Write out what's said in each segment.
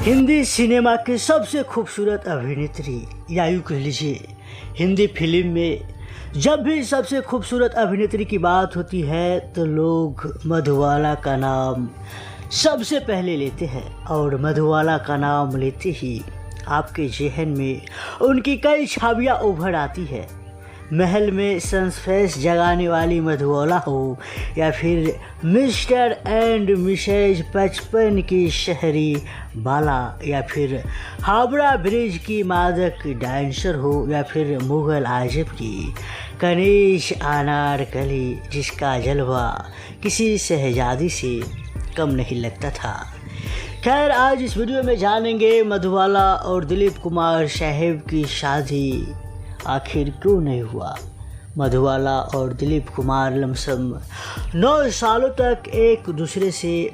Hindi cinema की सबसे खूबसूरत अभिनेत्री या यूँ कह लीजिए हिंदी फिल्म में जब भी सबसे खूबसूरत अभिनेत्री की बात होती है तो लोग मधुबाला का नाम सबसे पहले लेते हैं और मधुबाला का नाम लेते ही आपके जहन में उनकी कई छवियाँ उभर आती है। महल में सस्पेंस जगाने वाली मधुबाला हो या फिर मिस्टर एंड मिसेज 55 की शहरी बाला या फिर हावड़ा ब्रिज की मादक डांसर हो या फिर मुगल आजम की कनीज अनारकली जिसका जलवा किसी शहजादी से कम नहीं लगता था। खैर आज इस वीडियो में जानेंगे मधुबाला और दिलीप कुमार साहब की शादी आखिर क्यों नहीं हुआ। मधुबाला और दिलीप कुमार लमसम 9 सालों तक एक दूसरे से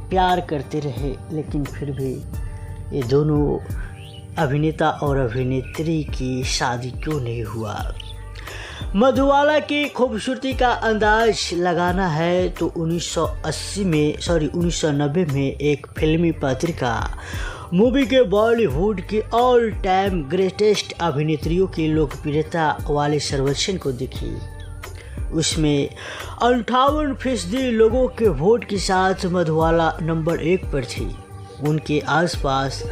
प्यार करते रहे, लेकिन फिर भी ये दोनों अभिनेता और अभिनेत्री की शादी क्यों नहीं हुआ। मधुबाला की खूबसूरती का अंदाज लगाना है तो 1990 में एक फिल्मी पत्रिका मूवी के बॉलीवुड की ऑल टाइम ग्रेटेस्ट अभिनेत्रियों की लोकप्रियता वाले सर्वेक्षण को देखिए। उसमें 58% लोगों के वोट के साथ मधुबाला नंबर 1 पर थी। उनके आसपास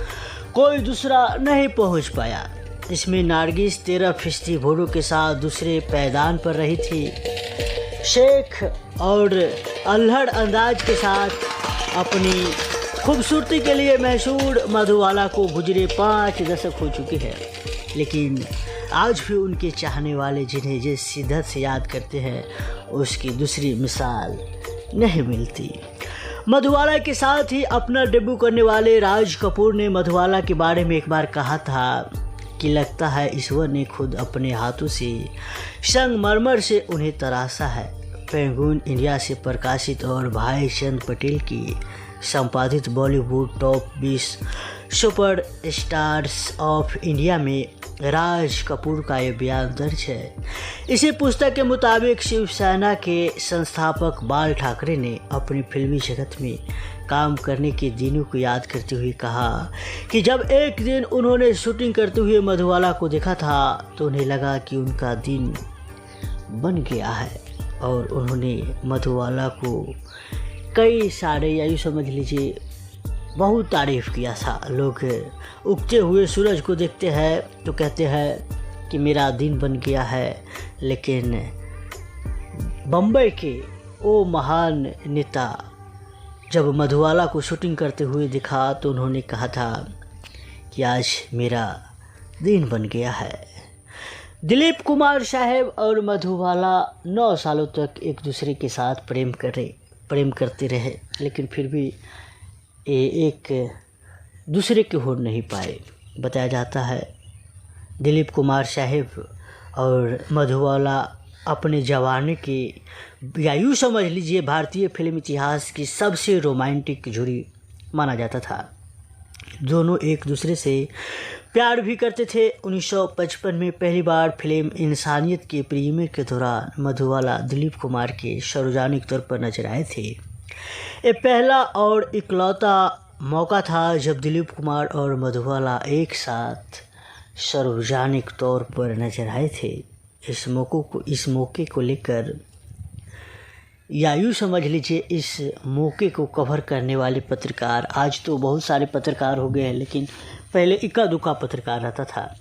कोई दूसरा नहीं पहुंच पाया। इसमें नारगिस 13% वोटों के साथ दूसरे पायदान पर रही थी। शेख और अल्हड़ अंदाज के साथ अपनी खूबसूरती के लिए मशहूर मधुबाला को गुजरे 5 दशक हो चुके हैं, लेकिन आज भी उनके चाहने वाले जिन्हें जिस शिद्दत से याद करते हैं उसकी दूसरी मिसाल नहीं मिलती। मधुबाला के साथ ही अपना डेब्यू करने वाले राज कपूर ने मधुबाला के बारे में एक बार कहा था कि लगता है ईश्वर ने खुद अपने हाथों से संगमरमर से उन्हें तराशा है। पेंगुइन इंडिया से प्रकाशित और भाई चंद पटेल की संपादित Bollywood top 20 super stars of India में राज कपूर का ये बयान दर्ज है। इसी पुस्तक के मुताबिक शिवसेना के संस्थापक बाल ठाकरे ने अपनी फिल्मी जगत में काम करने के दिनों को याद करते हुए कहा कि जब एक दिन उन्होंने शूटिंग करते हुए मधुबाला को देखा था तो उन्हें लगा कि उनका दिन बन गया है और उन्होंने मधुबाला को कई सारे या यूँ समझ लीजिए बहुत तारीफ़ किया था। लोग उगते हुए सूरज को देखते हैं तो कहते हैं कि मेरा दिन बन गया है, लेकिन बम्बई के वो महान नेता जब मधुबाला को शूटिंग करते हुए दिखा तो उन्होंने कहा था कि आज मेरा दिन बन गया है। दिलीप कुमार साहब और मधुबाला 9 सालों तक एक दूसरे के साथ प्रेम करते रहे, लेकिन फिर भी एक दूसरे के हो नहीं पाए। बताया जाता है दिलीप कुमार साहब और मधुबाला अपने जवानी की या यूँ समझ लीजिए भारतीय फिल्म इतिहास की सबसे रोमांटिक जोड़ी माना जाता था। दोनों एक दूसरे से प्यार भी करते थे। 1955 में पहली बार फिल्म इंसानियत के प्रीमियर के दौरान मधुबाला दिलीप कुमार के सार्वजनिक तौर पर नजर आए थे। ये पहला और इकलौता मौका था जब दिलीप कुमार और मधुबाला एक साथ सार्वजनिक तौर पर नजर आए थे। इस मौके को लेकर या यूँ समझ लीजिए इस मौके को कवर करने वाले पत्रकार, आज तो बहुत सारे पत्रकार हो गए हैं, लेकिन पहले इक्का दुक्का पत्रकार रहता था।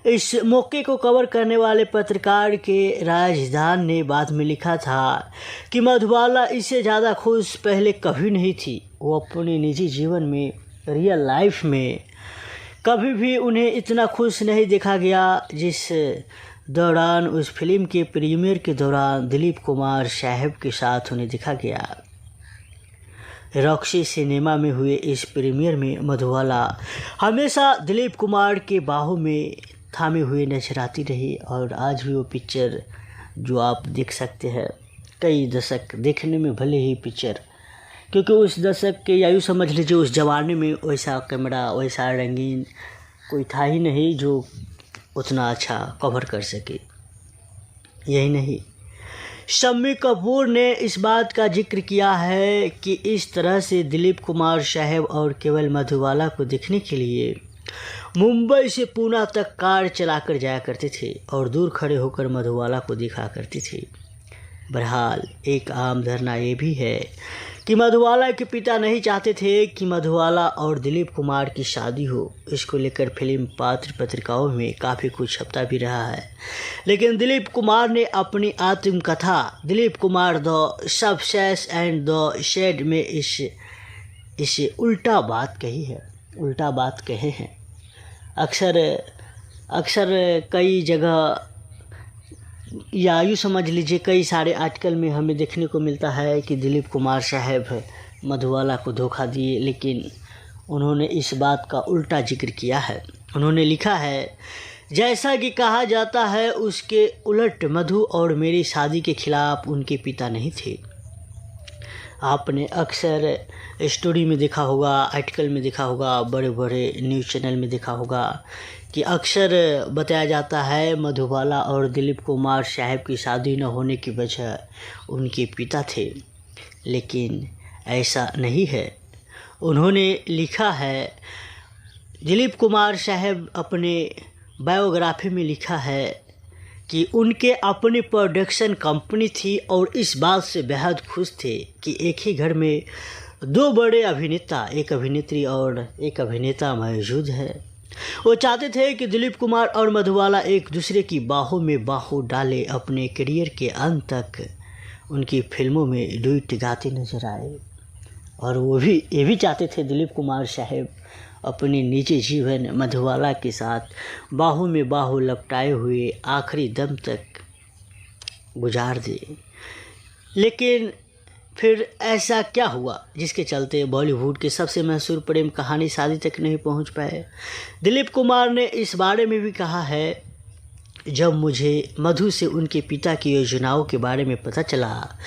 इस मौके को कवर करने वाले पत्रकार के राजदान ने बाद में लिखा था कि मधुबाला इससे ज़्यादा खुश पहले कभी नहीं थी। वो अपने निजी जीवन में रियल लाइफ में कभी भी उन्हें इतना खुश नहीं देखा गया जिस दौरान उस फिल्म के प्रीमियर के दौरान दिलीप कुमार साहब के साथ उन्हें देखा गया। रॉक्सी सिनेमा में हुए इस प्रीमियर में मधुबाला हमेशा दिलीप कुमार के बाहों में थामे हुए नजर आती रही और आज भी वो पिक्चर जो आप देख सकते हैं कई दशक देखने में भले ही पिक्चर, क्योंकि उस दशक के या यूँ समझ लीजिए उस जमाने में वैसा कैमरा वैसा रंगीन कोई था ही नहीं जो उतना अच्छा कवर कर सके। यही नहीं, शम्मी कपूर ने इस बात का जिक्र किया है कि इस तरह से दिलीप कुमार साहब और केवल मधुबाला को देखने के लिए मुंबई से पूना तक कार चलाकर जाया करते थे और दूर खड़े होकर मधुबाला को देखा करती थी। बहरहाल एक आम धारणा ये भी है कि मधुबाला के पिता नहीं चाहते थे कि मधुबाला और दिलीप कुमार की शादी हो। इसको लेकर फिल्म पात्र पत्रिकाओं में काफ़ी कुछ छपता भी रहा है, लेकिन दिलीप कुमार ने अपनी आत्मकथा Dilip Kumar the substance and the shadow में इसे उल्टा बात कहे हैं। अक्सर कई जगह या यूँ समझ लीजिए कई सारे आर्टिकल में हमें देखने को मिलता है कि दिलीप कुमार साहब मधुबाला को धोखा दिए, लेकिन उन्होंने इस बात का उल्टा जिक्र किया है। उन्होंने लिखा है, जैसा कि कहा जाता है उसके उलट मधु और मेरी शादी के खिलाफ उनके पिता नहीं थे। आपने अक्सर स्टोरी में देखा होगा, आर्टिकल में देखा होगा, बड़े बड़े न्यूज़ चैनल में देखा होगा कि अक्सर बताया जाता है मधुबाला और दिलीप कुमार साहब की शादी न होने की वजह उनके पिता थे, लेकिन ऐसा नहीं है। उन्होंने लिखा है, दिलीप कुमार साहब अपने बायोग्राफी में लिखा है कि उनके अपनी प्रोडक्शन कंपनी थी और इस बात से बेहद खुश थे कि एक ही घर में दो बड़े अभिनेता, एक अभिनेत्री और एक अभिनेता मौजूद है। वो चाहते थे कि दिलीप कुमार और मधुबाला एक दूसरे की बाहों में बाहों डाले, अपने करियर के अंत तक उनकी फिल्मों में डुएट गाते नजर आए। और वो भी ये भी चाहते थे दिलीप कुमार साहब अपने निजी जीवन मधुबाला के साथ बाहों में बाहों लपटाए हुए आखिरी दम तक गुजार दे। लेकिन फिर ऐसा क्या हुआ जिसके चलते बॉलीवुड के सबसे मशहूर प्रेम कहानी शादी तक नहीं पहुंच पाए। दिलीप कुमार ने इस बारे में भी कहा है, जब मुझे मधु से उनके पिता की योजनाओं के बारे में पता चला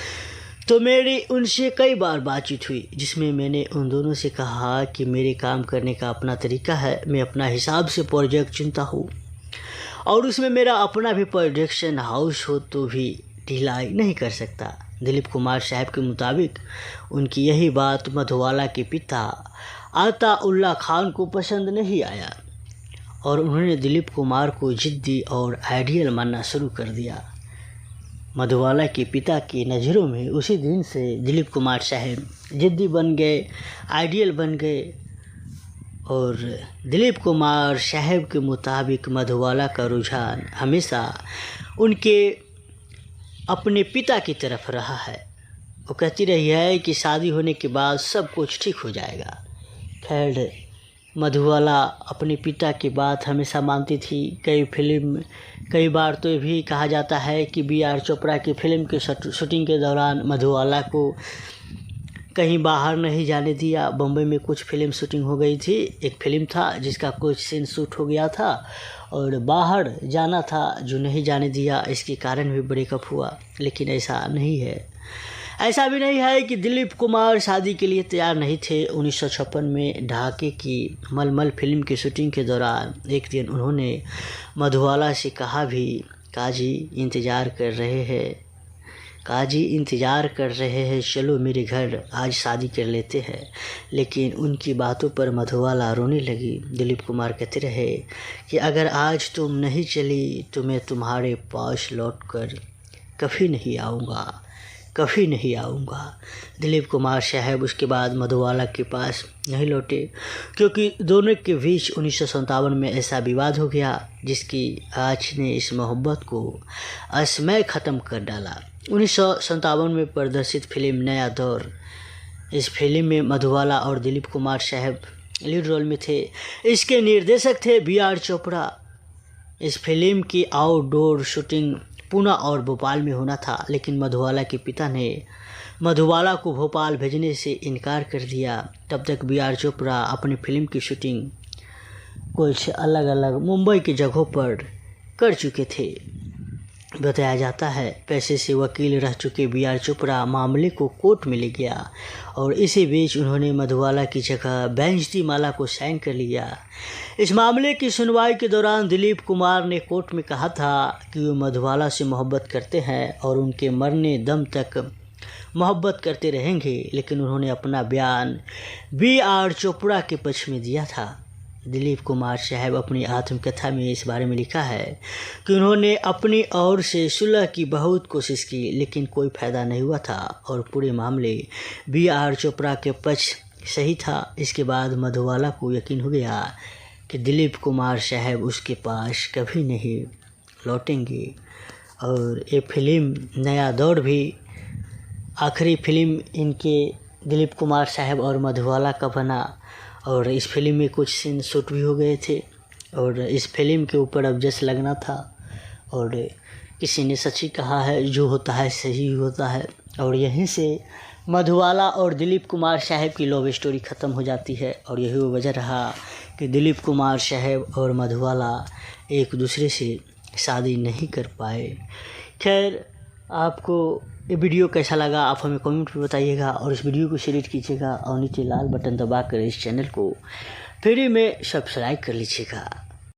तो मेरी उनसे कई बार बातचीत हुई, जिसमें मैंने उन दोनों से कहा कि मेरे काम करने का अपना तरीका है, मैं अपना हिसाब से प्रोजेक्ट चुनता हूँ और उसमें मेरा अपना भी प्रोडक्शन हाउस हो तो भी ढिलाई नहीं कर सकता। दिलीप कुमार साहब के मुताबिक उनकी यही बात मधुबाला के पिता अताउल्ला खान को पसंद नहीं आया और उन्होंने दिलीप कुमार को जिद्दी और आइडियल मानना शुरू कर दिया। मधुबाला के पिता की नज़रों में उसी दिन से दिलीप कुमार साहब जिद्दी बन गए, आइडियल बन गए और दिलीप कुमार साहब के मुताबिक मधुबाला का रुझान हमेशा उनके अपने पिता की तरफ रहा है। वो कहती रही है कि शादी होने के बाद सब कुछ ठीक हो जाएगा। खैर, मधुबाला अपने पिता की बात हमेशा मानती थी। कई बार तो ये भी कहा जाता है कि B.R. चोपड़ा की फिल्म के शूटिंग के दौरान मधुबाला को कहीं बाहर नहीं जाने दिया। बम्बई में कुछ फिल्म शूटिंग हो गई थी, एक फिल्म था जिसका कुछ सीन शूट हो गया था और बाहर जाना था जो नहीं जाने दिया, इसके कारण भी ब्रेकअप हुआ। लेकिन ऐसा नहीं है, ऐसा भी नहीं है कि दिलीप कुमार शादी के लिए तैयार नहीं थे। 1956 में ढाके की मलमल फिल्म की शूटिंग के दौरान एक दिन उन्होंने मधुबाला से कहा भी, काजी इंतज़ार कर रहे हैं, चलो मेरे घर आज शादी कर लेते हैं। लेकिन उनकी बातों पर मधुबाला रोने लगी। दिलीप कुमार कहते रहे कि अगर आज तुम नहीं चली तो मैं तुम्हारे पास लौटकर कभी नहीं आऊँगा। दिलीप कुमार साहब उसके बाद मधुबाला के पास नहीं लौटे, क्योंकि दोनों के बीच 1957 में ऐसा विवाद हो गया जिसकी आँच ने इस मोहब्बत को असमय ख़त्म कर डाला। 1957 में प्रदर्शित फिल्म नया दौर, इस फिल्म में मधुबाला और दिलीप कुमार साहब लीड रोल में थे। इसके निर्देशक थे B.R. चोपड़ा। इस फिल्म की आउटडोर शूटिंग पुणे और भोपाल में होना था, लेकिन मधुबाला के पिता ने मधुबाला को भोपाल भेजने से इनकार कर दिया। तब तक B.R. चोपड़ा अपनी फिल्म की शूटिंग कुछ अलग अलग मुंबई की जगहों पर कर चुके थे। बताया जाता है। पैसे से वकील रह चुके बी.आर. चोपड़ा मामले को कोर्ट में ले गया और इसी बीच उन्होंने मधुबाला की जगह बेंजती माला को साइन कर लिया। इस मामले की सुनवाई के दौरान दिलीप कुमार ने कोर्ट में कहा था कि वो मधुबाला से मोहब्बत करते हैं और उनके मरने दम तक मोहब्बत करते रहेंगे, लेकिन उन्होंने अपना बयान बी.आर. चोपड़ा के पक्ष में दिया था। दिलीप कुमार साहब अपनी आत्मकथा में इस बारे में लिखा है कि उन्होंने अपनी ओर से सुलह की बहुत कोशिश की, लेकिन कोई फ़ायदा नहीं हुआ था और पूरे मामले बी.आर. चोपड़ा के पक्ष सही था। इसके बाद मधुबाला को यकीन हो गया कि दिलीप कुमार साहब उसके पास कभी नहीं लौटेंगे और ये फिल्म नया दौर भी आखिरी फिल्म इनके दिलीप कुमार साहब और मधुबाला का बना और इस फिल्म में कुछ सीन शूट भी हो गए थे और इस फिल्म के ऊपर अब जज लगना था और किसी ने सच ही कहा है, जो होता है सही होता है। और यहीं से मधुबाला और दिलीप कुमार साहब की लव स्टोरी ख़त्म हो जाती है और यही वो वजह रहा कि दिलीप कुमार साहब और मधुबाला एक दूसरे से शादी नहीं कर पाए। खैर, आपको ये वीडियो कैसा लगा आप हमें कमेंट में बताइएगा और इस वीडियो को शेयर कीजिएगा और नीचे लाल बटन दबाकर इस चैनल को फ्री में सब्सक्राइब कर लीजिएगा।